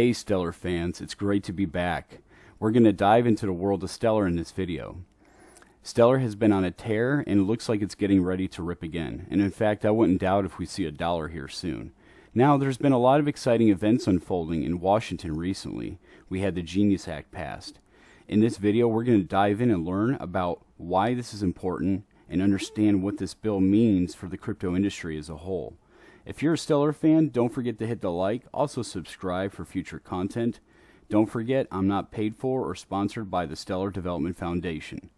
Hey Stellar fans, it's great to be back. We're going to dive into the world of Stellar in this video. Stellar has been on a tear and it looks like it's getting ready to rip again. And in fact, I wouldn't doubt if we see $1 here soon. Now, there's been a lot of exciting events unfolding in Washington recently. We had the Genius Act passed. In this video, we're going to dive in and learn about why this is important and understand what this bill means for the crypto industry as a whole. If you're a Stellar fan, don't forget to hit the like. Also subscribe for future content. Don't forget, I'm not paid for or sponsored by the Stellar Development Foundation.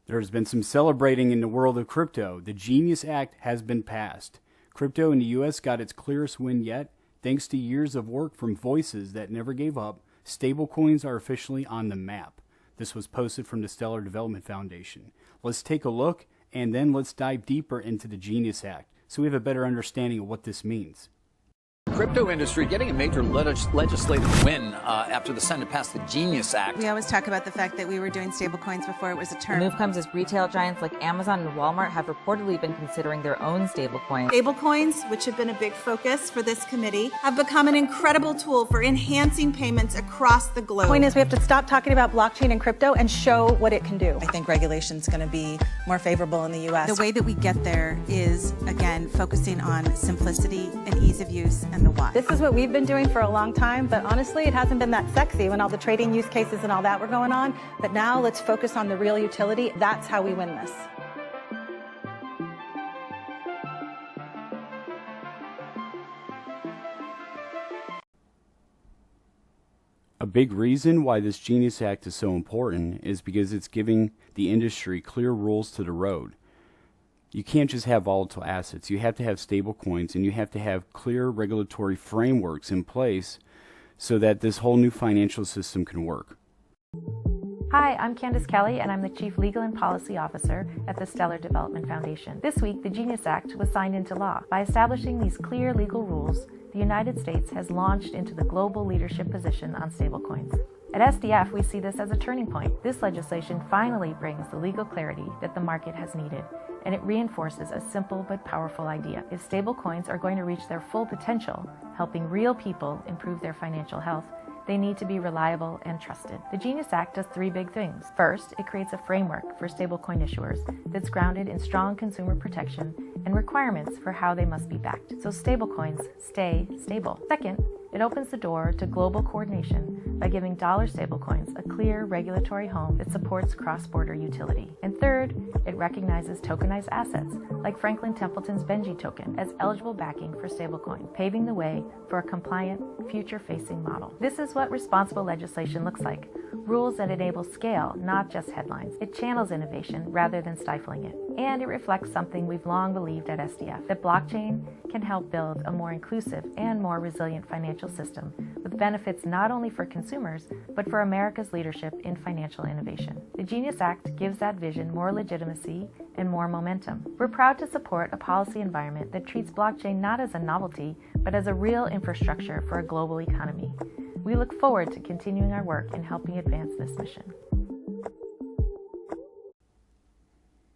There's been some celebrating in the world of crypto. The Genius Act has been passed. Crypto in the U.S. got its clearest win yet. Thanks to years of work from voices that never gave up, stablecoins are officially on the map. This was posted from the Stellar Development Foundation. Let's take a look, and then let's dive deeper into the Genius Act, so we have a better understanding of what this means. Crypto industry getting a major legislative win after the Senate passed the Genius Act. We always talk about the fact that we were doing stablecoins before it was a term. The move comes as retail giants like Amazon and Walmart have reportedly been considering their own stablecoins. Stablecoins, which have been a big focus for this committee, have become an incredible tool for enhancing payments across the globe. The point is we have to stop talking about blockchain and crypto and show what it can do. I think regulation is going to be more favorable in the U.S. The way that we get there is, again, focusing on simplicity and ease of use and the why. This is what we've been doing for a long time, but honestly, it hasn't been that sexy when all the trading use cases and all that were going on. But now let's focus on the real utility. That's how we win this. A big reason why this Genius Act is so important is because it's giving the industry clear rules to the road. You can't just have volatile assets. You have to have stable coins, and you have to have clear regulatory frameworks in place so that this whole new financial system can work. Hi, I'm Candace Kelly, and I'm the Chief Legal and Policy Officer at the Stellar Development Foundation. This week, the Genius Act was signed into law. By establishing these clear legal rules, the United States has launched into the global leadership position on stablecoins. At SDF, we see this as a turning point. This legislation finally brings the legal clarity that the market has needed, and it reinforces a simple but powerful idea. If stablecoins are going to reach their full potential, helping real people improve their financial health, they need to be reliable and trusted. The Genius Act does three big things. First, it creates a framework for stablecoin issuers that's grounded in strong consumer protection and requirements for how they must be backed, so stablecoins stay stable. Second, it opens the door to global coordination by giving dollar stablecoins a clear regulatory home that supports cross-border utility. And third, it recognizes tokenized assets like Franklin Templeton's Benji token as eligible backing for stablecoin, paving the way for a compliant, future-facing model. This is what responsible legislation looks like. Rules that enable scale, not just headlines. It channels innovation rather than stifling it. And it reflects something we've long believed at SDF, that blockchain can help build a more inclusive and more resilient financial system with benefits not only for consumers, but for America's leadership in financial innovation. The Genius Act gives that vision more legitimacy and more momentum. We're proud to support a policy environment that treats blockchain not as a novelty, but as a real infrastructure for a global economy. We look forward to continuing our work in helping advance this mission.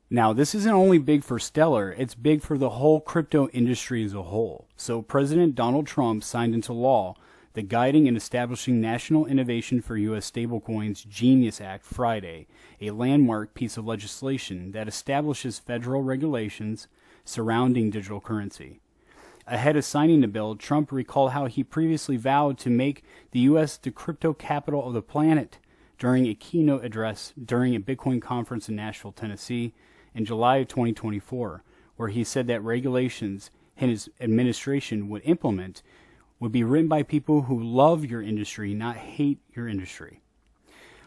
Now, this isn't only big for Stellar, it's big for the whole crypto industry as a whole. So President Donald Trump signed into law the Guiding and Establishing National Innovation for U.S. Stablecoins Genius Act Friday, a landmark piece of legislation that establishes federal regulations surrounding digital currency. Ahead of signing the bill, Trump recalled how he previously vowed to make the U.S. the crypto capital of the planet during a keynote address during a Bitcoin conference in Nashville, Tennessee in July of 2024, where he said that regulations his administration would implement would be written by people who love your industry, not hate your industry.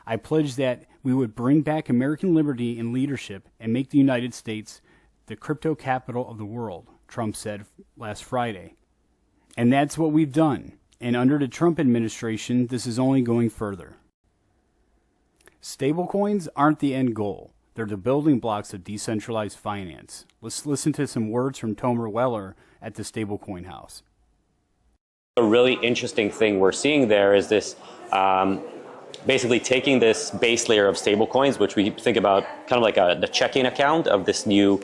I pledge that we would bring back American liberty and leadership and make the United States the crypto capital of the world, Trump said last Friday. And that's what we've done. And under the Trump administration, this is only going further. Stablecoins aren't the end goal. They're the building blocks of decentralized finance. Let's listen to some words from Tomer Weller at the Stablecoin House. A really interesting thing we're seeing there is this basically taking this base layer of stablecoins, which we think about kind of like the checking account of this new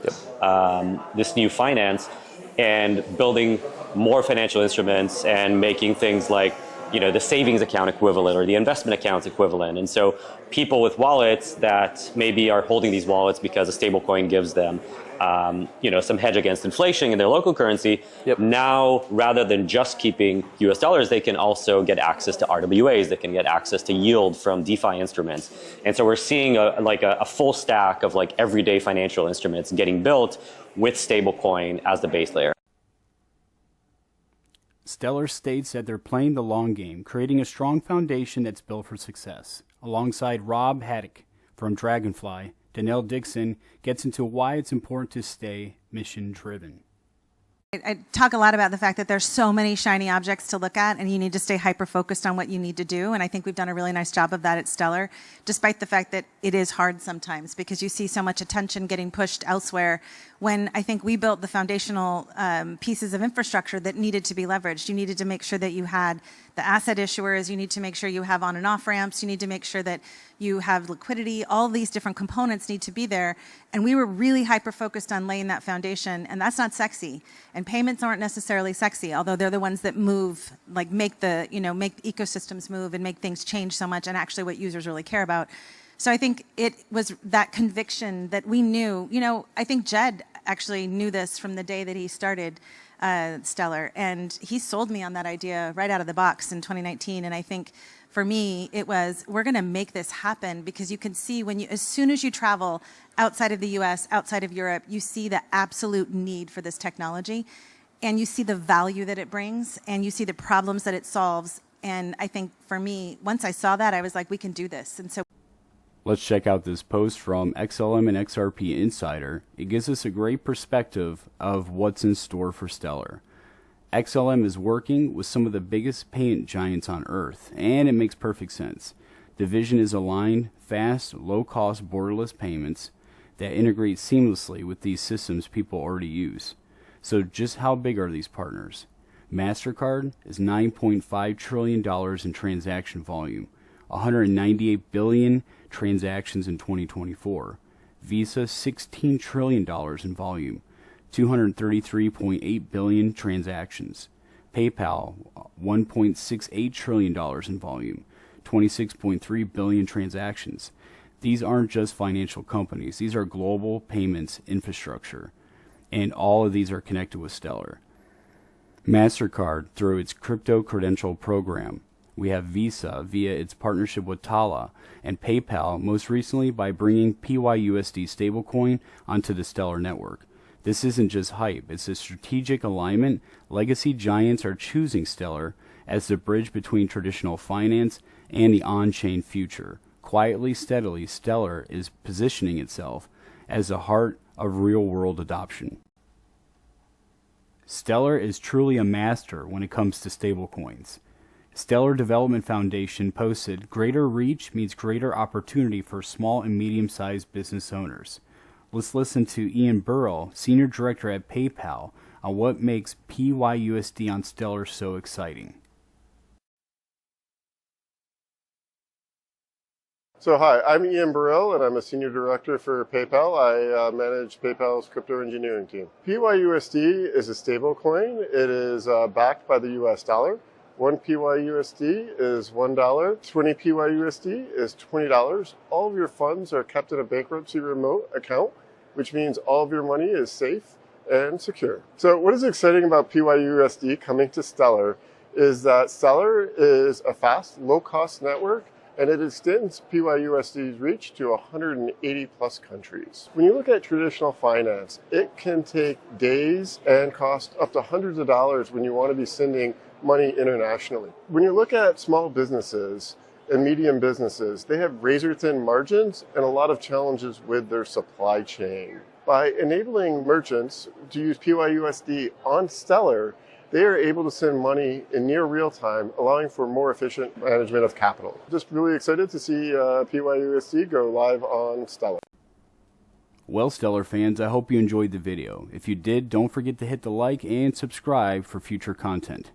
finance, and building more financial instruments and making things like, the savings account equivalent or the investment accounts equivalent. And so people with wallets that maybe are holding these wallets because a stablecoin gives them, some hedge against inflation in their local currency. Now, rather than just keeping US dollars, they can also get access to RWAs. They can get access to yield from DeFi instruments. And so we're seeing a full stack of everyday financial instruments getting built with stablecoin as the base layer. Stellar states that they're playing the long game, creating a strong foundation that's built for success. Alongside Rob Haddock from Dragonfly, Danelle Dixon gets into why it's important to stay mission-driven. I talk a lot about the fact that there's so many shiny objects to look at, and you need to stay hyper-focused on what you need to do, and I think we've done a really nice job of that at Stellar, despite the fact that it is hard sometimes because you see so much attention getting pushed elsewhere when I think we built the foundational pieces of infrastructure that needed to be leveraged. You needed to make sure that you had the asset issuers, you need to make sure you have on and off ramps, you need to make sure that you have liquidity, all these different components need to be there. And we were really hyper-focused on laying that foundation, and that's not sexy. And payments aren't necessarily sexy, although they're the ones that move, make ecosystems move and make things change so much and actually what users really care about. So I think it was that conviction that we knew, I think Jed actually knew this from the day that he started Stellar, and he sold me on that idea right out of the box in 2019. And I think for me, it was, we're going to make this happen because you can see as soon as you travel outside of the US, outside of Europe, you see the absolute need for this technology, and you see the value that it brings, and you see the problems that it solves. And I think for me, once I saw that, I was like, we can do this. And so let's check out this post from XLM and XRP Insider. It gives us a great perspective of what's in store for Stellar. XLM is working with some of the biggest payment giants on Earth, and it makes perfect sense. The vision is aligned, fast, low-cost, borderless payments that integrate seamlessly with these systems people already use. So just how big are these partners? MasterCard is $9.5 trillion in transaction volume, 198 billion transactions in 2024. Visa, $16 trillion in volume, 233.8 billion transactions. PayPal, $1.68 trillion in volume, 26.3 billion transactions. These aren't just financial companies. These are global payments infrastructure, and all of these are connected with Stellar. MasterCard, through its crypto credential program. We have Visa via its partnership with Tala, and PayPal most recently by bringing PYUSD stablecoin onto the Stellar network. This isn't just hype, it's a strategic alignment. Legacy giants are choosing Stellar as the bridge between traditional finance and the on-chain future. Quietly, steadily, Stellar is positioning itself as the heart of real-world adoption. Stellar is truly a master when it comes to stablecoins. Stellar Development Foundation posted, "Greater reach means greater opportunity for small and medium-sized business owners." Let's listen to Ian Burrell, Senior Director at PayPal, on what makes PYUSD on Stellar so exciting. So hi, I'm Ian Burrell, and I'm a Senior Director for PayPal. I manage PayPal's crypto engineering team. PYUSD is a stable coin. It is backed by the US dollar. 1 PYUSD is $1. 20 PYUSD is $20. All of your funds are kept in a bankruptcy remote account, which means all of your money is safe and secure. So what is exciting about PYUSD coming to Stellar is that Stellar is a fast, low-cost network, and it extends PYUSD's reach to 180 plus countries. When you look at traditional finance, it can take days and cost up to hundreds of dollars when you want to be sending money internationally. When you look at small businesses and medium businesses, they have razor-thin margins and a lot of challenges with their supply chain. By enabling merchants to use PYUSD on Stellar, they are able to send money in near real time, allowing for more efficient management of capital. Just really excited to see PYUSD go live on Stellar. Well, Stellar fans, I hope you enjoyed the video. If you did, don't forget to hit the like and subscribe for future content.